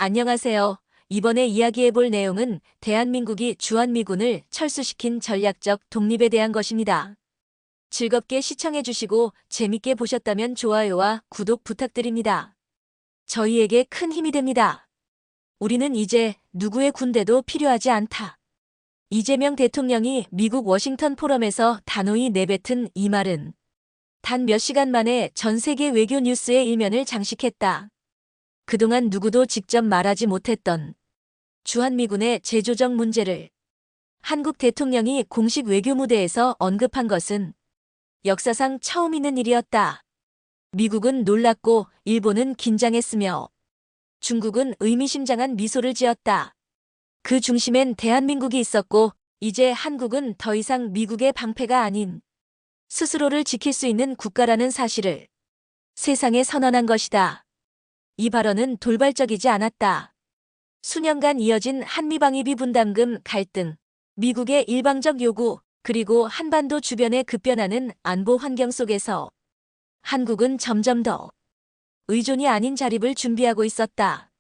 안녕하세요. 이번에 이야기해볼 내용은 대한민국이 주한미군을 철수시킨 전략적 독립에 대한 것입니다. 즐겁게 시청해주시고 재밌게 보셨다면 좋아요와 구독 부탁드립니다. 저희에게 큰 힘이 됩니다. 우리는 이제 누구의 군대도 필요하지 않다. 이재명 대통령이 미국 워싱턴 포럼에서 단호히 내뱉은 이 말은 단 몇 시간 만에 전 세계 외교 뉴스의 일면을 장식했다. 그동안 누구도 직접 말하지 못했던 주한미군의 재조정 문제를 한국 대통령이 공식 외교 무대에서 언급한 것은 역사상 처음 있는 일이었다. 미국은 놀랐고 일본은 긴장했으며 중국은 의미심장한 미소를 지었다. 그 중심엔 대한민국이 있었고 이제 한국은 더 이상 미국의 방패가 아닌 스스로를 지킬 수 있는 국가라는 사실을 세상에 선언한 것이다. 이 발언은 돌발적이지 않았다. 수년간 이어진 한미방위비 분담금 갈등, 미국의 일방적 요구, 그리고 한반도 주변에 급변하는 안보 환경 속에서 한국은 점점 더 의존이 아닌 자립을 준비하고 있었다.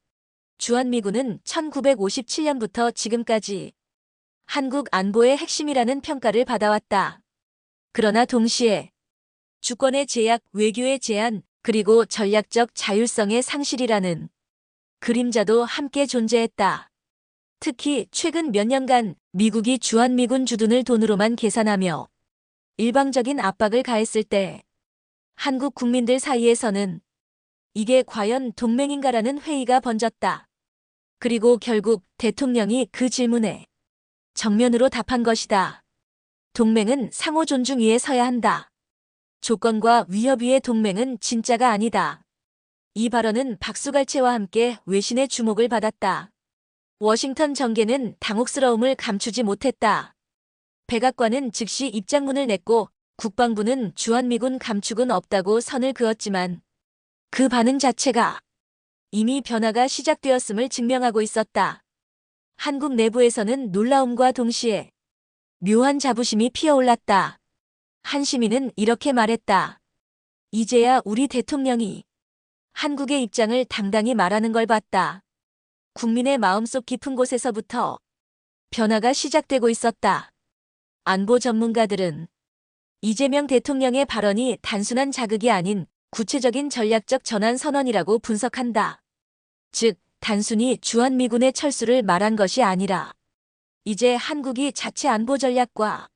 주한미군은 1957년부터 지금까지 한국 안보의 핵심이라는 평가를 받아왔다. 그러나 동시에 주권의 제약, 외교의 제한, 그리고 전략적 자율성의 상실이라는 그림자도 함께 존재했다. 특히 최근 몇 년간 미국이 주한미군 주둔을 돈으로만 계산하며 일방적인 압박을 가했을 때 한국 국민들 사이에서는 이게 과연 동맹인가라는 회의가 번졌다. 그리고 결국 대통령이 그 질문에 정면으로 답한 것이다. 동맹은 상호 존중 위에 서야 한다. 조건과 위협 위의 동맹은 진짜가 아니다. 이 발언은 박수갈채와 함께 외신의 주목을 받았다. 워싱턴 정계는 당혹스러움을 감추지 못했다. 백악관은 즉시 입장문을 냈고 국방부는 주한미군 감축은 없다고 선을 그었지만 그 반응 자체가 이미 변화가 시작되었음을 증명하고 있었다. 한국 내부에서는 놀라움과 동시에 묘한 자부심이 피어올랐다. 한 시민은 이렇게 말했다. 이제야 우리 대통령이 한국의 입장을 당당히 말하는 걸 봤다. 국민의 마음속 깊은 곳에서부터 변화가 시작되고 있었다. 안보 전문가들은 이재명 대통령의 발언이 단순한 자극이 아닌 구체적인 전략적 전환 선언이라고 분석한다. 즉, 단순히 주한미군의 철수를 말한 것이 아니라 이제 한국이 자체 안보 전략과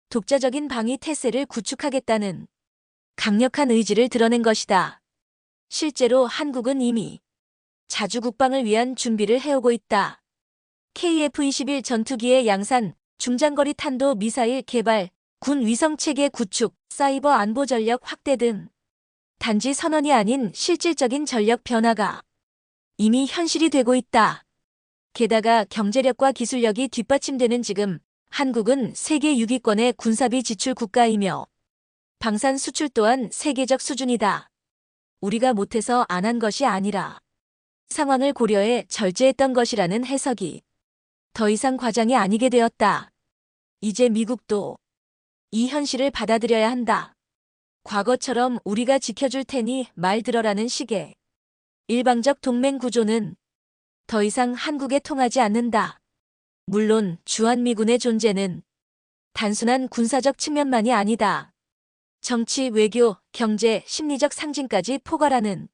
독자적인 방위 태세를 구축하겠다는 강력한 의지를 드러낸 것이다. 실제로 한국은 이미 자주 국방을 위한 준비를 해오고 있다. KF-21 전투기의 양산, 중장거리 탄도 미사일 개발, 군 위성체계 구축, 사이버 안보 전력 확대 등 단지 선언이 아닌 실질적인 전력 변화가 이미 현실이 되고 있다. 게다가 경제력과 기술력이 뒷받침되는 지금 한국은 세계 6위권의 군사비 지출 국가이며 방산 수출 또한 세계적 수준이다. 우리가 못해서 안 한 것이 아니라 상황을 고려해 절제했던 것이라는 해석이 더 이상 과장이 아니게 되었다. 이제 미국도 이 현실을 받아들여야 한다. 과거처럼 우리가 지켜줄 테니 말 들어라는 식의 일방적 동맹 구조는 더 이상 한국에 통하지 않는다. 물론 주한미군의 존재는 단순한 군사적 측면만이 아니다. 정치, 외교, 경제, 심리적 상징까지 포괄하는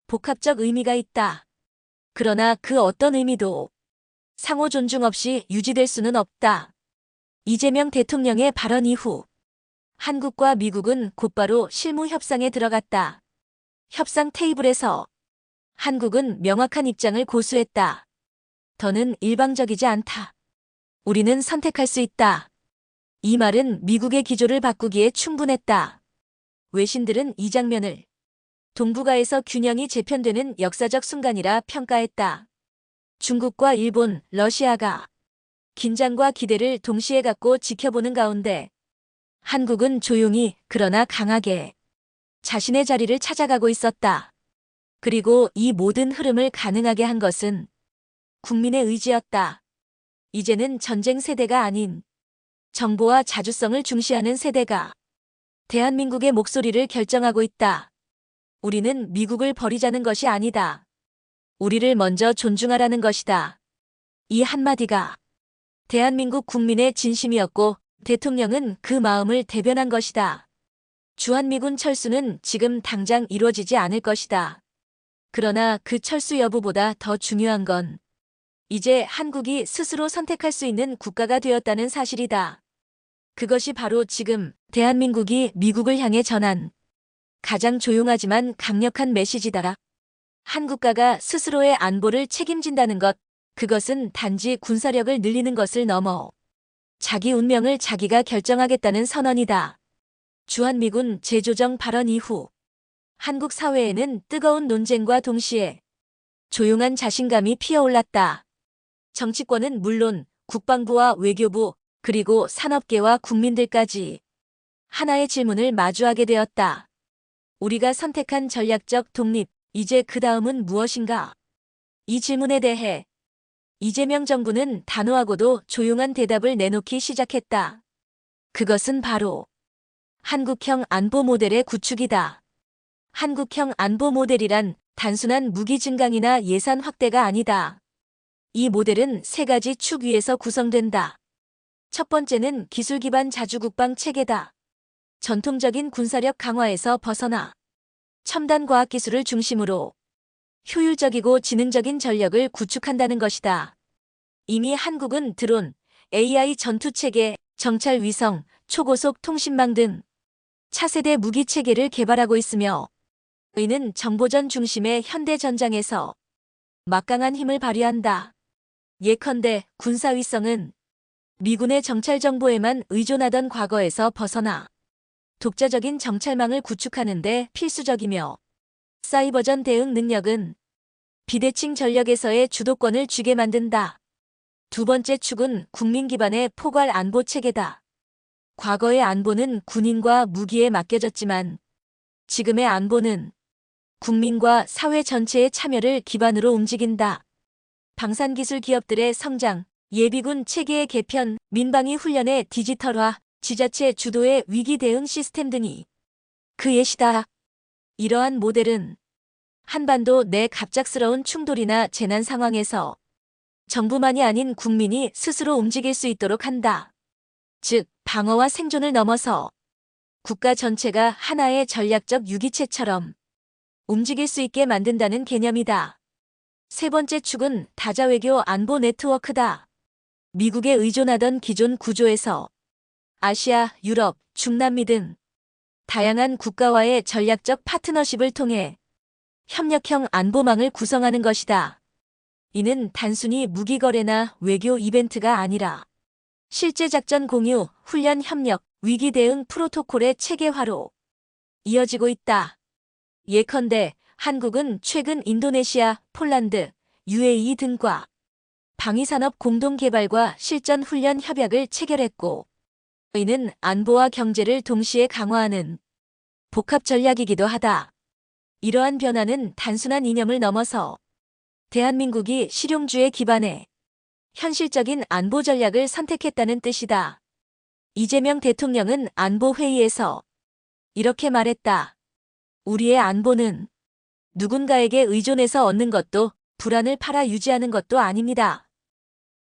복합적 의미가 있다. 그러나 그 어떤 의미도 상호 존중 없이 유지될 수는 없다. 이재명 대통령의 발언 이후 한국과 미국은 곧바로 실무 협상에 들어갔다. 협상 테이블에서 한국은 명확한 입장을 고수했다. 더는 일방적이지 않다. 우리는 선택할 수 있다. 이 말은 미국의 기조를 바꾸기에 충분했다. 외신들은 이 장면을 동북아에서 균형이 재편되는 역사적 순간이라 평가했다. 중국과 일본, 러시아가 긴장과 기대를 동시에 갖고 지켜보는 가운데 한국은 조용히 그러나 강하게 자신의 자리를 찾아가고 있었다. 그리고 이 모든 흐름을 가능하게 한 것은 국민의 의지였다. 이제는 전쟁 세대가 아닌 정보와 자주성을 중시하는 세대가 대한민국의 목소리를 결정하고 있다. 우리는 미국을 버리자는 것이 아니다. 우리를 먼저 존중하라는 것이다. 이 한마디가 대한민국 국민의 진심이었고 대통령은 그 마음을 대변한 것이다. 주한미군 철수는 지금 당장 이루어지지 않을 것이다. 그러나 그 철수 여부보다 더 중요한 건 이제 한국이 스스로 선택할 수 있는 국가가 되었다는 사실이다. 그것이 바로 지금 대한민국이 미국을 향해 전한 가장 조용하지만 강력한 메시지다. 한 국가가 스스로의 안보를 책임진다는 것, 그것은 단지 군사력을 늘리는 것을 넘어 자기 운명을 자기가 결정하겠다는 선언이다. 주한미군 재조정 발언 이후 한국 사회에는 뜨거운 논쟁과 동시에 조용한 자신감이 피어올랐다. 정치권은 물론 국방부와 외교부 그리고 산업계와 국민들까지 하나의 질문을 마주하게 되었다. 우리가 선택한 전략적 독립, 이제 그 다음은 무엇인가? 이 질문에 대해 이재명 정부는 단호하고도 조용한 대답을 내놓기 시작했다. 그것은 바로 한국형 안보 모델의 구축이다. 한국형 안보 모델이란 단순한 무기 증강이나 예산 확대가 아니다. 이 모델은 세 가지 축 위에서 구성된다. 첫 번째는 기술 기반 자주국방 체계다. 전통적인 군사력 강화에서 벗어나 첨단 과학기술을 중심으로 효율적이고 지능적인 전력을 구축한다는 것이다. 이미 한국은 드론, AI 전투체계, 정찰 위성, 초고속 통신망 등 차세대 무기 체계를 개발하고 있으며 이는 정보전 중심의 현대 전장에서 막강한 힘을 발휘한다. 예컨대 군사위성은 미군의 정찰 정보에만 의존하던 과거에서 벗어나 독자적인 정찰망을 구축하는 데 필수적이며 사이버전 대응 능력은 비대칭 전력에서의 주도권을 쥐게 만든다. 두 번째 축은 국민 기반의 포괄 안보 체계다. 과거의 안보는 군인과 무기에 맡겨졌지만 지금의 안보는 국민과 사회 전체의 참여를 기반으로 움직인다. 방산기술 기업들의 성장, 예비군 체계의 개편, 민방위 훈련의 디지털화, 지자체 주도의 위기 대응 시스템 등이 그 예시다. 이러한 모델은 한반도 내 갑작스러운 충돌이나 재난 상황에서 정부만이 아닌 국민이 스스로 움직일 수 있도록 한다. 즉, 방어와 생존을 넘어서 국가 전체가 하나의 전략적 유기체처럼 움직일 수 있게 만든다는 개념이다. 세 번째 축은 다자외교 안보 네트워크다. 미국에 의존하던 기존 구조에서 아시아, 유럽, 중남미 등 다양한 국가와의 전략적 파트너십을 통해 협력형 안보망을 구성하는 것이다. 이는 단순히 무기 거래나 외교 이벤트가 아니라 실제 작전 공유, 훈련 협력, 위기 대응 프로토콜의 체계화로 이어지고 있다. 예컨대 한국은 최근 인도네시아, 폴란드, UAE 등과 방위산업 공동개발과 실전 훈련 협약을 체결했고 이는 안보와 경제를 동시에 강화하는 복합 전략이기도 하다. 이러한 변화는 단순한 이념을 넘어서 대한민국이 실용주의 기반의 현실적인 안보 전략을 선택했다는 뜻이다. 이재명 대통령은 안보회의에서 이렇게 말했다. 우리의 안보는 누군가에게 의존해서 얻는 것도 불안을 팔아 유지하는 것도 아닙니다.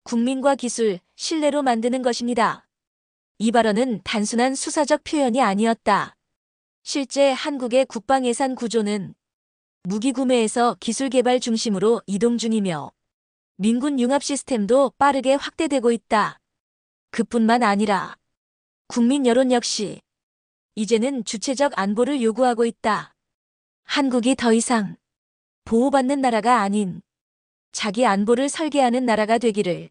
국민과 기술, 신뢰로 만드는 것입니다. 이 발언은 단순한 수사적 표현이 아니었다. 실제 한국의 국방 예산 구조는 무기 구매에서 기술 개발 중심으로 이동 중이며 민군 융합 시스템도 빠르게 확대되고 있다. 그뿐만 아니라 국민 여론 역시 이제는 주체적 안보를 요구하고 있다. 한국이 더 이상 보호받는 나라가 아닌 자기 안보를 설계하는 나라가 되기를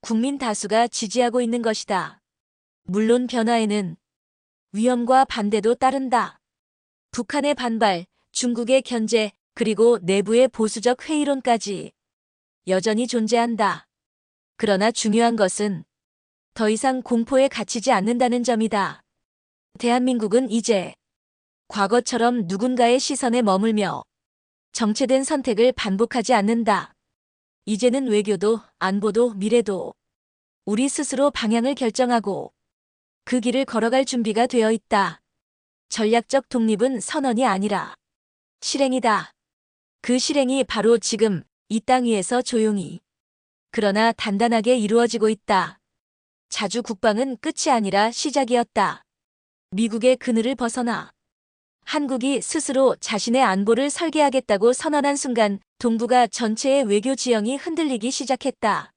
국민 다수가 지지하고 있는 것이다. 물론 변화에는 위험과 반대도 따른다. 북한의 반발, 중국의 견제, 그리고 내부의 보수적 회의론까지 여전히 존재한다. 그러나 중요한 것은 더 이상 공포에 갇히지 않는다는 점이다. 대한민국은 이제 과거처럼 누군가의 시선에 머물며 정체된 선택을 반복하지 않는다. 이제는 외교도 안보도 미래도 우리 스스로 방향을 결정하고 그 길을 걸어갈 준비가 되어 있다. 전략적 독립은 선언이 아니라 실행이다. 그 실행이 바로 지금 이 땅 위에서 조용히 그러나 단단하게 이루어지고 있다. 자주 국방은 끝이 아니라 시작이었다. 미국의 그늘을 벗어나 한국이 스스로 자신의 안보를 설계하겠다고 선언한 순간 동북아 전체의 외교 지형이 흔들리기 시작했다.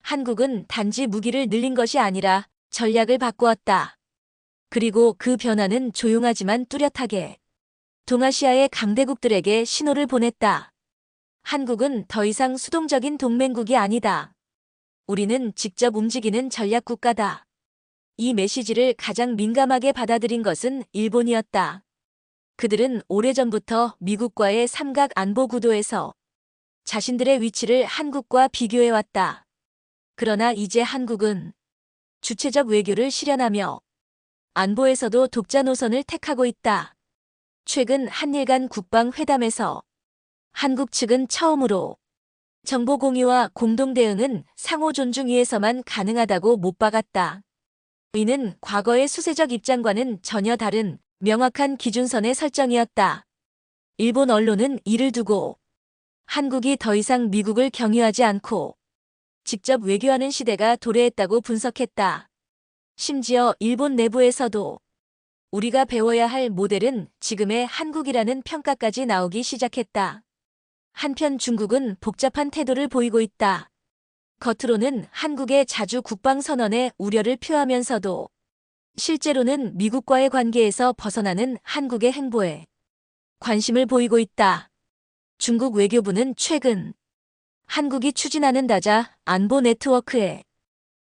한국은 단지 무기를 늘린 것이 아니라 전략을 바꾸었다. 그리고 그 변화는 조용하지만 뚜렷하게 동아시아의 강대국들에게 신호를 보냈다. 한국은 더 이상 수동적인 동맹국이 아니다. 우리는 직접 움직이는 전략 국가다. 이 메시지를 가장 민감하게 받아들인 것은 일본이었다. 그들은 오래전부터 미국과의 삼각 안보 구도에서 자신들의 위치를 한국과 비교해왔다. 그러나 이제 한국은 주체적 외교를 실현하며 안보에서도 독자 노선을 택하고 있다. 최근 한일 간 국방회담에서 한국 측은 처음으로 정보 공유와 공동 대응은 상호 존중 위에서만 가능하다고 못 박았다. 이는 과거의 수세적 입장과는 전혀 다른 명확한 기준선의 설정이었다. 일본 언론은 이를 두고 한국이 더 이상 미국을 경유하지 않고 직접 외교하는 시대가 도래했다고 분석했다. 심지어 일본 내부에서도 우리가 배워야 할 모델은 지금의 한국이라는 평가까지 나오기 시작했다. 한편 중국은 복잡한 태도를 보이고 있다. 겉으로는 한국의 자주 국방선언에 우려를 표하면서도 실제로는 미국과의 관계에서 벗어나는 한국의 행보에 관심을 보이고 있다. 중국 외교부는 최근 한국이 추진하는 다자 안보 네트워크에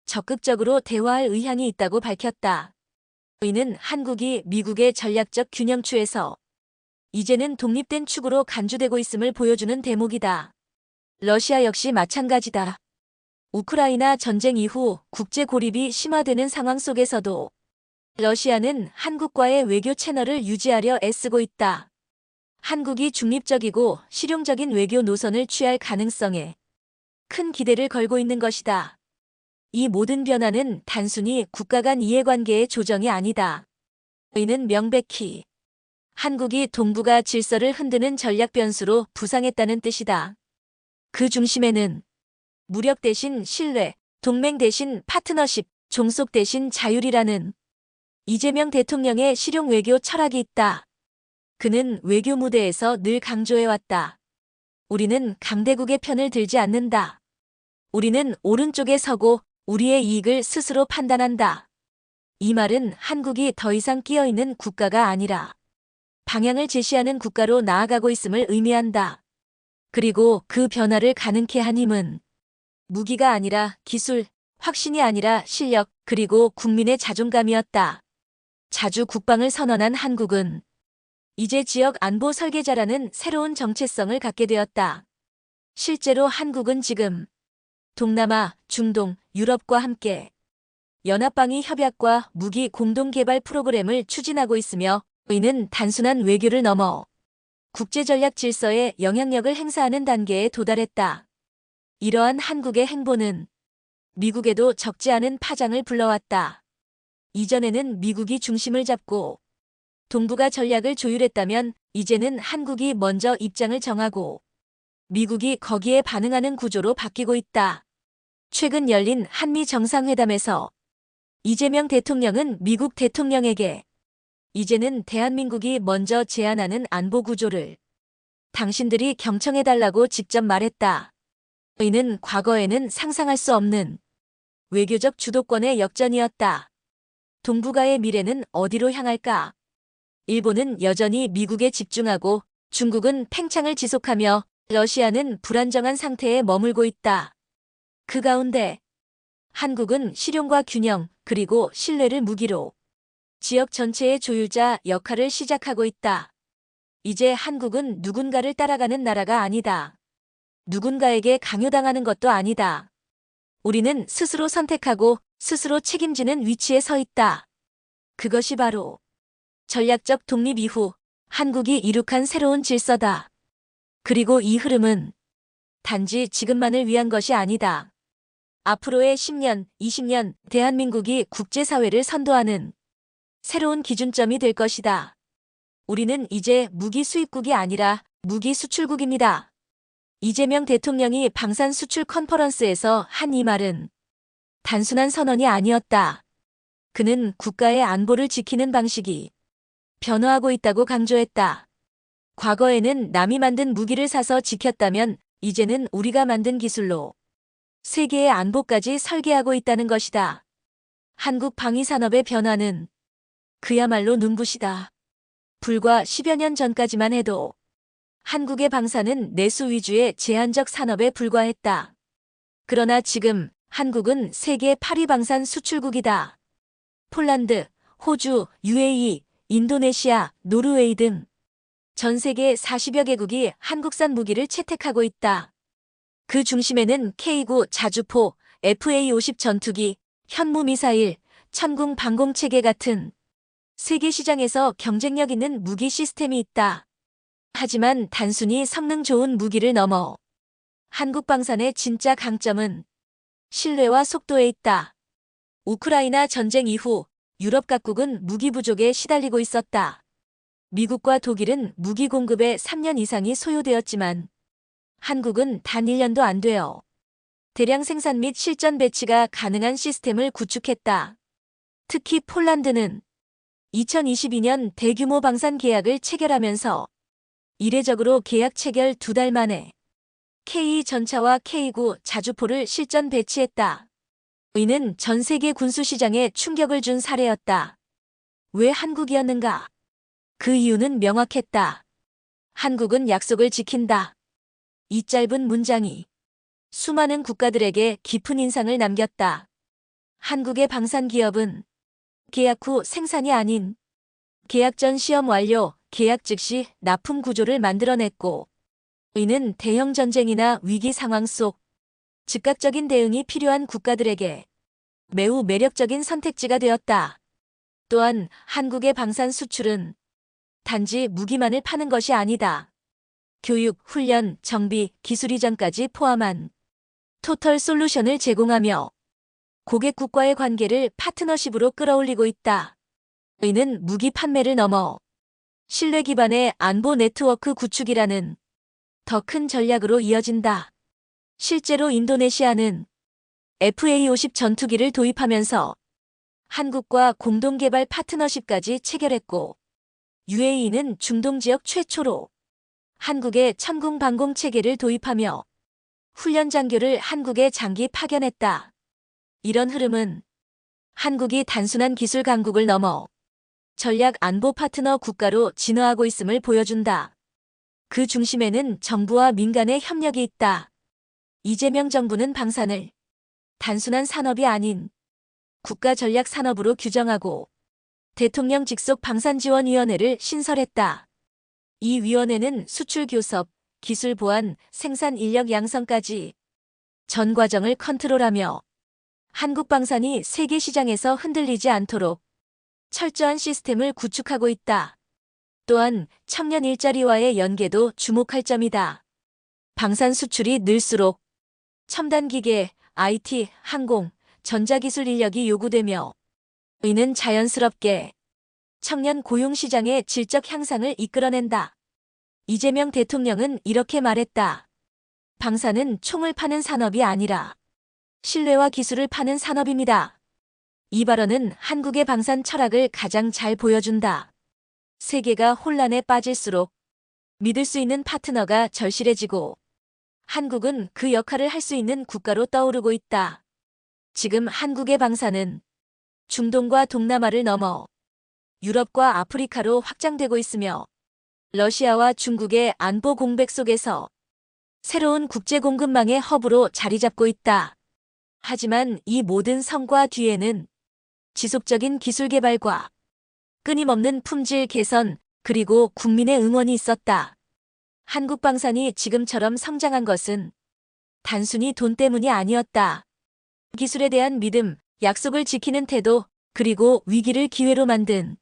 적극적으로 대화할 의향이 있다고 밝혔다. 이는 한국이 미국의 전략적 균형추에서 이제는 독립된 축으로 간주되고 있음을 보여주는 대목이다. 러시아 역시 마찬가지다. 우크라이나 전쟁 이후 국제 고립이 심화되는 상황 속에서도 러시아는 한국과의 외교 채널을 유지하려 애쓰고 있다. 한국이 중립적이고 실용적인 외교 노선을 취할 가능성에 큰 기대를 걸고 있는 것이다. 이 모든 변화는 단순히 국가 간 이해관계의 조정이 아니다. 이는 명백히 한국이 동북아 질서를 흔드는 전략 변수로 부상했다는 뜻이다. 그 중심에는 무력 대신 신뢰, 동맹 대신 파트너십, 종속 대신 자율이라는 이재명 대통령의 실용 외교 철학이 있다. 그는 외교 무대에서 늘 강조해왔다. 우리는 강대국의 편을 들지 않는다. 우리는 오른쪽에 서고 우리의 이익을 스스로 판단한다. 이 말은 한국이 더 이상 끼어있는 국가가 아니라 방향을 제시하는 국가로 나아가고 있음을 의미한다. 그리고 그 변화를 가능케 한 힘은 무기가 아니라 기술, 확신이 아니라 실력, 그리고 국민의 자존감이었다. 자주 국방을 선언한 한국은 이제 지역 안보 설계자라는 새로운 정체성을 갖게 되었다. 실제로 한국은 지금 동남아, 중동, 유럽과 함께 연합방위 협약과 무기 공동 개발 프로그램을 추진하고 있으며 이는 단순한 외교를 넘어 국제전략 질서에 영향력을 행사하는 단계에 도달했다. 이러한 한국의 행보는 미국에도 적지 않은 파장을 불러왔다. 이전에는 미국이 중심을 잡고 동북아 전략을 조율했다면 이제는 한국이 먼저 입장을 정하고 미국이 거기에 반응하는 구조로 바뀌고 있다. 최근 열린 한미 정상회담에서 이재명 대통령은 미국 대통령에게 이제는 대한민국이 먼저 제안하는 안보 구조를 당신들이 경청해달라고 직접 말했다. 이는 과거에는 상상할 수 없는 외교적 주도권의 역전이었다. 동북아의 미래는 어디로 향할까? 일본은 여전히 미국에 집중하고 중국은 팽창을 지속하며 러시아는 불안정한 상태에 머물고 있다. 그 가운데 한국은 실용과 균형 그리고 신뢰를 무기로 지역 전체의 조율자 역할을 시작하고 있다. 이제 한국은 누군가를 따라가는 나라가 아니다. 누군가에게 강요당하는 것도 아니다. 우리는 스스로 선택하고 스스로 책임지는 위치에 서 있다. 그것이 바로 전략적 독립 이후 한국이 이룩한 새로운 질서다. 그리고 이 흐름은 단지 지금만을 위한 것이 아니다. 앞으로의 10년, 20년 대한민국이 국제사회를 선도하는 새로운 기준점이 될 것이다. 우리는 이제 무기 수입국이 아니라 무기 수출국입니다. 이재명 대통령이 방산 수출 컨퍼런스에서 한 이 말은 단순한 선언이 아니었다. 그는 국가의 안보를 지키는 방식이 변화하고 있다고 강조했다. 과거에는 남이 만든 무기를 사서 지켰다면 이제는 우리가 만든 기술로 세계의 안보까지 설계하고 있다는 것이다. 한국 방위산업의 변화는 그야말로 눈부시다. 불과 10여 년 전까지만 해도 한국의 방산은 내수 위주의 제한적 산업에 불과했다. 그러나 지금 한국은 세계 8위 방산 수출국이다. 폴란드, 호주, UAE, 인도네시아, 노르웨이 등 전 세계 40여 개국이 한국산 무기를 채택하고 있다. 그 중심에는 K9 자주포, FA-50 전투기, 현무 미사일, 천궁 방공체계 같은 세계 시장에서 경쟁력 있는 무기 시스템이 있다. 하지만 단순히 성능 좋은 무기를 넘어 한국 방산의 진짜 강점은 신뢰와 속도에 있다. 우크라이나 전쟁 이후 유럽 각국은 무기 부족에 시달리고 있었다. 미국과 독일은 무기 공급에 3년 이상이 소요되었지만 한국은 단 1년도 안 되어 대량 생산 및 실전 배치가 가능한 시스템을 구축했다. 특히 폴란드는 2022년 대규모 방산 계약을 체결하면서 이례적으로 계약 체결 2달 만에 K2 전차와 K9 자주포를 실전 배치했다. 이는 전 세계 군수 시장에 충격을 준 사례였다. 왜 한국이었는가? 그 이유는 명확했다. 한국은 약속을 지킨다. 이 짧은 문장이 수많은 국가들에게 깊은 인상을 남겼다. 한국의 방산 기업은 계약 후 생산이 아닌 계약 전 시험 완료, 계약 즉시 납품 구조를 만들어냈고, 이는 대형 전쟁이나 위기 상황 속 즉각적인 대응이 필요한 국가들에게 매우 매력적인 선택지가 되었다. 또한 한국의 방산 수출은 단지 무기만을 파는 것이 아니다. 교육, 훈련, 정비, 기술 이전까지 포함한 토털 솔루션을 제공하며 고객국과의 관계를 파트너십으로 끌어올리고 있다. 이는 무기 판매를 넘어 신뢰 기반의 안보 네트워크 구축이라는 더 큰 전략으로 이어진다. 실제로 인도네시아는 FA-50 전투기를 도입하면서 한국과 공동개발 파트너십까지 체결했고, UAE는 중동 지역 최초로 한국의 천궁 방공 체계를 도입하며 훈련 장교를 한국에 장기 파견했다. 이런 흐름은 한국이 단순한 기술 강국을 넘어 전략 안보 파트너 국가로 진화하고 있음을 보여준다. 그 중심에는 정부와 민간의 협력이 있다. 이재명 정부는 방산을 단순한 산업이 아닌 국가 전략 산업으로 규정하고 대통령 직속 방산지원위원회를 신설했다. 이 위원회는 수출 교섭, 기술 보완, 생산 인력 양성까지 전 과정을 컨트롤하며 한국 방산이 세계 시장에서 흔들리지 않도록 철저한 시스템을 구축하고 있다. 또한 청년 일자리와의 연계도 주목할 점이다. 방산 수출이 늘수록 첨단 기계, IT, 항공, 전자기술 인력이 요구되며 이는 자연스럽게 청년 고용 시장의 질적 향상을 이끌어낸다. 이재명 대통령은 이렇게 말했다. 방산은 총을 파는 산업이 아니라 신뢰와 기술을 파는 산업입니다. 이 발언은 한국의 방산 철학을 가장 잘 보여준다. 세계가 혼란에 빠질수록 믿을 수 있는 파트너가 절실해지고 한국은 그 역할을 할 수 있는 국가로 떠오르고 있다. 지금 한국의 방산은 중동과 동남아를 넘어 유럽과 아프리카로 확장되고 있으며 러시아와 중국의 안보 공백 속에서 새로운 국제 공급망의 허브로 자리 잡고 있다. 하지만 이 모든 성과 뒤에는 지속적인 기술 개발과 끊임없는 품질 개선 그리고 국민의 응원이 있었다. 한국 방산이 지금처럼 성장한 것은 단순히 돈 때문이 아니었다. 기술에 대한 믿음, 약속을 지키는 태도, 그리고 위기를 기회로 만든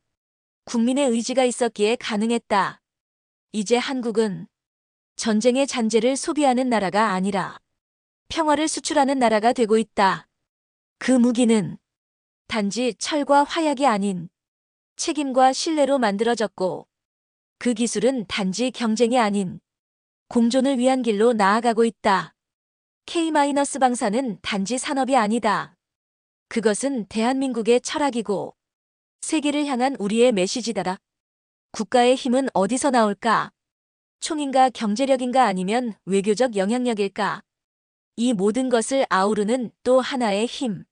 국민의 의지가 있었기에 가능했다. 이제 한국은 전쟁의 잔재를 소비하는 나라가 아니라 평화를 수출하는 나라가 되고 있다. 그 무기는 단지 철과 화약이 아닌 책임과 신뢰로 만들어졌고, 그 기술은 단지 경쟁이 아닌 공존을 위한 길로 나아가고 있다. K-방사는 단지 산업이 아니다. 그것은 대한민국의 철학이고 세계를 향한 우리의 메시지다. 국가의 힘은 어디서 나올까? 총인가 경제력인가 아니면 외교적 영향력일까? 이 모든 것을 아우르는 또 하나의 힘.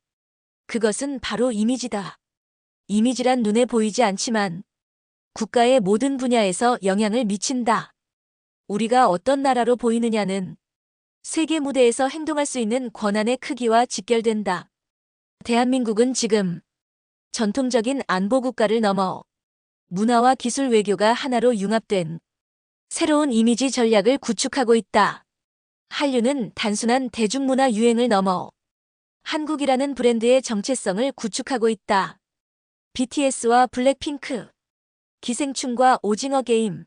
그것은 바로 이미지다. 이미지란 눈에 보이지 않지만 국가의 모든 분야에서 영향을 미친다. 우리가 어떤 나라로 보이느냐는 세계 무대에서 행동할 수 있는 권한의 크기와 직결된다. 대한민국은 지금 전통적인 안보국가를 넘어 문화와 기술 외교가 하나로 융합된 새로운 이미지 전략을 구축하고 있다. 한류는 단순한 대중문화 유행을 넘어 한국이라는 브랜드의 정체성을 구축하고 있다. BTS와 블랙핑크, 기생충과 오징어 게임,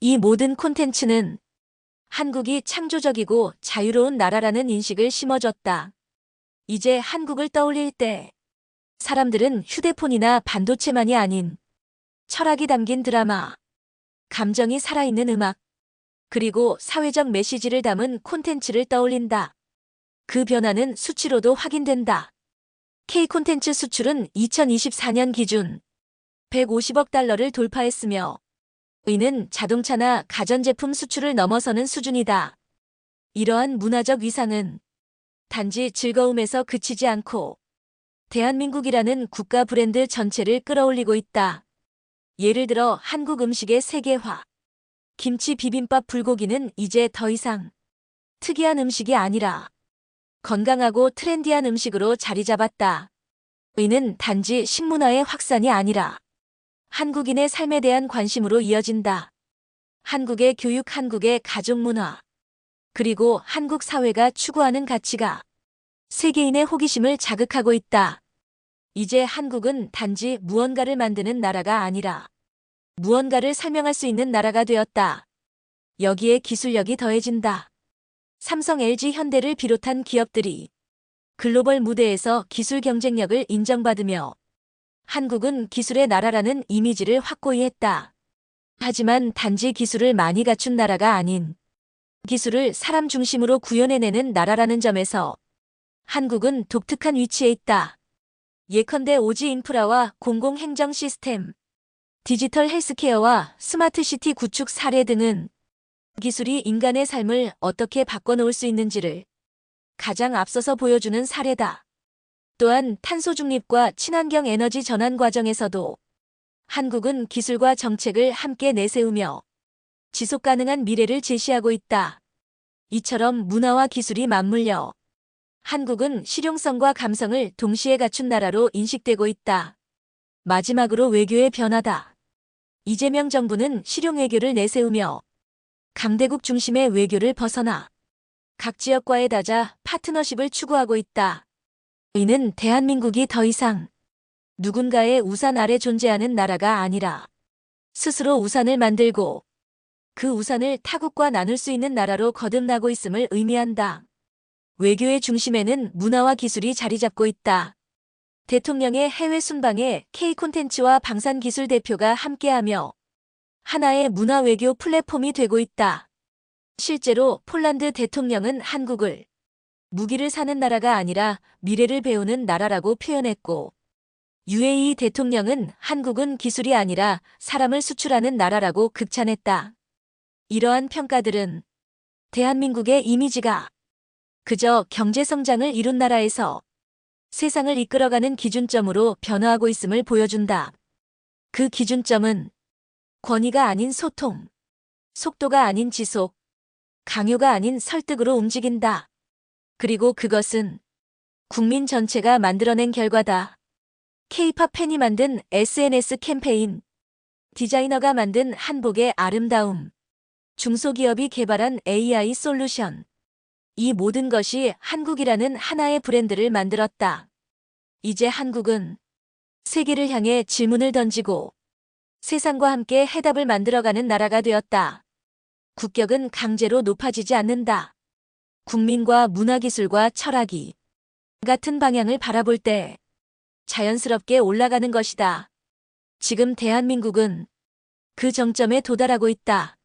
이 모든 콘텐츠는 한국이 창조적이고 자유로운 나라라는 인식을 심어줬다. 이제 한국을 떠올릴 때 사람들은 휴대폰이나 반도체만이 아닌 철학이 담긴 드라마, 감정이 살아있는 음악, 그리고 사회적 메시지를 담은 콘텐츠를 떠올린다. 그 변화는 수치로도 확인된다. K 콘텐츠 수출은 2024년 기준 150억 달러를 돌파했으며 이는 자동차나 가전제품 수출을 넘어서는 수준이다. 이러한 문화적 위상은 단지 즐거움에서 그치지 않고 대한민국이라는 국가 브랜드 전체를 끌어올리고 있다. 예를 들어 한국 음식의 세계화. 김치 비빔밥 불고기는 이제 더 이상 특이한 음식이 아니라 건강하고 트렌디한 음식으로 자리 잡았다. 이는 단지 식문화의 확산이 아니라 한국인의 삶에 대한 관심으로 이어진다. 한국의 교육, 한국의 가족 문화, 그리고 한국 사회가 추구하는 가치가 세계인의 호기심을 자극하고 있다. 이제 한국은 단지 무언가를 만드는 나라가 아니라 무언가를 설명할 수 있는 나라가 되었다. 여기에 기술력이 더해진다. 삼성, LG, 현대를 비롯한 기업들이 글로벌 무대에서 기술 경쟁력을 인정받으며 한국은 기술의 나라라는 이미지를 확고히 했다. 하지만 단지 기술을 많이 갖춘 나라가 아닌 기술을 사람 중심으로 구현해내는 나라라는 점에서 한국은 독특한 위치에 있다. 예컨대 오지 인프라와 공공행정 시스템, 디지털 헬스케어와 스마트시티 구축 사례 등은 기술이 인간의 삶을 어떻게 바꿔놓을 수 있는지를 가장 앞서서 보여주는 사례다. 또한 탄소 중립과 친환경 에너지 전환 과정에서도 한국은 기술과 정책을 함께 내세우며 지속 가능한 미래를 제시하고 있다. 이처럼 문화와 기술이 맞물려 한국은 실용성과 감성을 동시에 갖춘 나라로 인식되고 있다. 마지막으로 외교의 변화다. 이재명 정부는 실용 외교를 내세우며 강대국 중심의 외교를 벗어나 각 지역과의 다자 파트너십을 추구하고 있다. 이는 대한민국이 더 이상 누군가의 우산 아래 존재하는 나라가 아니라 스스로 우산을 만들고 그 우산을 타국과 나눌 수 있는 나라로 거듭나고 있음을 의미한다. 외교의 중심에는 문화와 기술이 자리 잡고 있다. 대통령의 해외 순방에 K 콘텐츠와 방산기술 대표가 함께하며 하나의 문화 외교 플랫폼이 되고 있다. 실제로 폴란드 대통령은 한국을 무기를 사는 나라가 아니라 미래를 배우는 나라라고 표현했고, UAE 대통령은 한국은 기술이 아니라 사람을 수출하는 나라라고 극찬했다. 이러한 평가들은 대한민국의 이미지가 그저 경제성장을 이룬 나라에서 세상을 이끌어가는 기준점으로 변화하고 있음을 보여준다. 그 기준점은 권위가 아닌 소통, 속도가 아닌 지속, 강요가 아닌 설득으로 움직인다. 그리고 그것은 국민 전체가 만들어낸 결과다. K-팝 팬이 만든 SNS 캠페인, 디자이너가 만든 한복의 아름다움, 중소기업이 개발한 AI 솔루션. 이 모든 것이 한국이라는 하나의 브랜드를 만들었다. 이제 한국은 세계를 향해 질문을 던지고 세상과 함께 해답을 만들어가는 나라가 되었다. 국격은 강제로 높아지지 않는다. 국민과 문화기술과 철학이 같은 방향을 바라볼 때 자연스럽게 올라가는 것이다. 지금 대한민국은 그 정점에 도달하고 있다.